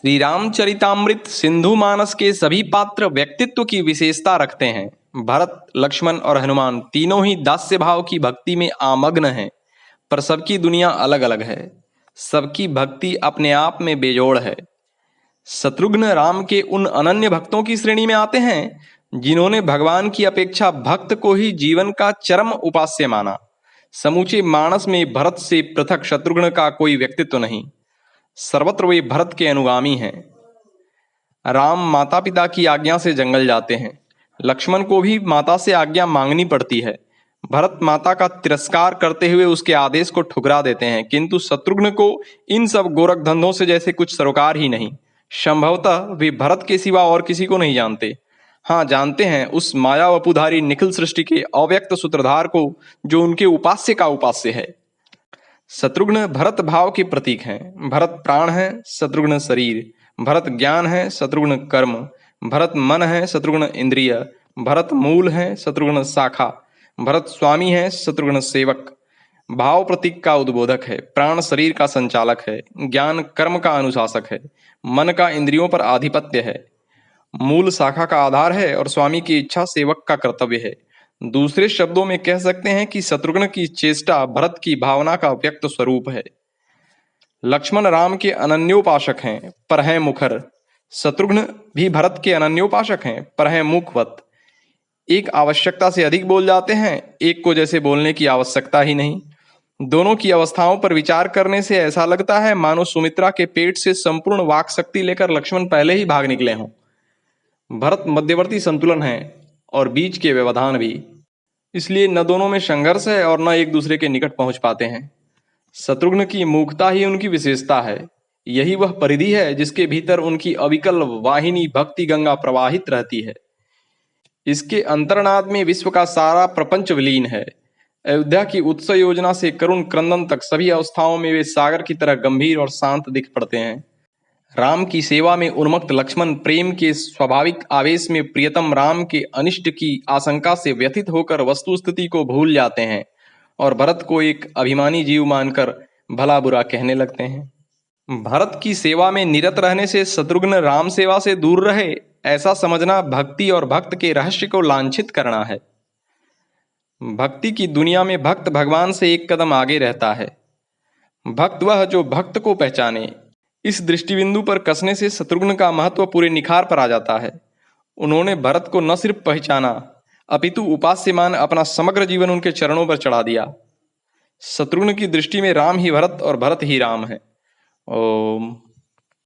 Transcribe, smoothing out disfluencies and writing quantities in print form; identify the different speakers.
Speaker 1: श्री रामचरितामृत सिंधु मानस के सभी पात्र व्यक्तित्व की विशेषता रखते हैं। भरत, लक्ष्मण और हनुमान तीनों ही दास्य भाव की भक्ति में आमग्न हैं, पर सबकी दुनिया अलग अलग है। सबकी भक्ति अपने आप में बेजोड़ है। शत्रुघ्न राम के उन अनन्य भक्तों की श्रेणी में आते हैं जिन्होंने भगवान की अपेक्षा भक्त को ही जीवन का चरम उपास्य माना। समूचे मानस में भरत से पृथक शत्रुघ्न का कोई व्यक्तित्व नहीं। सर्वत्र वे भरत के अनुगामी हैं। राम माता पिता की आज्ञा से जंगल जाते हैं। लक्ष्मण को भी माता से आज्ञा मांगनी पड़ती है। भरत माता का तिरस्कार करते हुए उसके आदेश को ठुकरा देते हैं, किंतु शत्रुघ्न को इन सब गोरख धंधों से जैसे कुछ सरोकार ही नहीं। संभवतः वे भरत के सिवा और किसी को नहीं जानते। हाँ, जानते हैं उस माया वपुधारी निखिल सृष्टि के अव्यक्त सूत्रधार को, जो उनके उपास्य का उपास्य है। शत्रुघ्न भरत भाव के प्रतीक हैं। भरत प्राण है, शत्रुघ्न शरीर। भरत ज्ञान है, शत्रुघ्न कर्म। भरत मन है, शत्रुघ्न इंद्रिय। भरत मूल है, शत्रुघ्न शाखा। भरत स्वामी है, शत्रुघ्न सेवक। भाव प्रतीक का उद्बोधक है, प्राण शरीर का संचालक है, ज्ञान कर्म का अनुशासक है, मन का इंद्रियों पर आधिपत्य है, मूल शाखा का आधार है और स्वामी की इच्छा सेवक का कर्तव्य है। दूसरे शब्दों में कह सकते हैं कि शत्रुघ्न की चेष्टा भरत की भावना का व्यक्त स्वरूप है। लक्ष्मण राम के अनन्योपासक हैं, पर हैं मुखर। शत्रुघ्न भी भरत के अनन्योपासक हैं, पर हैं मुखवत। एक आवश्यकता से अधिक बोल जाते हैं, एक को जैसे बोलने की आवश्यकता ही नहीं। दोनों की अवस्थाओं पर विचार करने से ऐसा लगता है मानो सुमित्रा के पेट से संपूर्ण वाक शक्ति लेकर लक्ष्मण पहले ही भाग निकले हों। भरत मध्यवर्ती संतुलन है और बीच के व्यवधान भी। इसलिए न दोनों में संघर्ष है और न एक दूसरे के निकट पहुंच पाते हैं। शत्रुघ्न की मूकता ही उनकी विशेषता है। यही वह परिधि है जिसके भीतर उनकी अविकल वाहिनी भक्ति गंगा प्रवाहित रहती है। इसके अंतर्नाद में विश्व का सारा प्रपंच विलीन है। अयोध्या की उत्सव योजना से करुण क्रंदन तक सभी अवस्थाओं में वे सागर की तरह गंभीर और शांत दिख पड़ते हैं। राम की सेवा में उन्मत्त लक्ष्मण प्रेम के स्वाभाविक आवेश में प्रियतम राम के अनिष्ट की आशंका से व्यथित होकर वस्तुस्थिति को भूल जाते हैं और भरत को एक अभिमानी जीव मानकर भला बुरा कहने लगते हैं। भरत की सेवा में निरत रहने से शत्रुघ्न राम सेवा से दूर रहे, ऐसा समझना भक्ति और भक्त के रहस्य को लांछित करना है। भक्ति की दुनिया में भक्त भगवान से एक कदम आगे रहता है। भक्त वह जो भक्त को पहचाने। इस दृष्टिबिंदु पर कसने से शत्रुघ्न का महत्व पूरे निखार पर आ जाता है। उन्होंने भरत को न सिर्फ पहचाना, अपितु उपास्य मान अपना समग्र जीवन उनके चरणों पर चढ़ा दिया। शत्रुघ्न की दृष्टि में राम ही भरत और भरत ही राम है। ओम।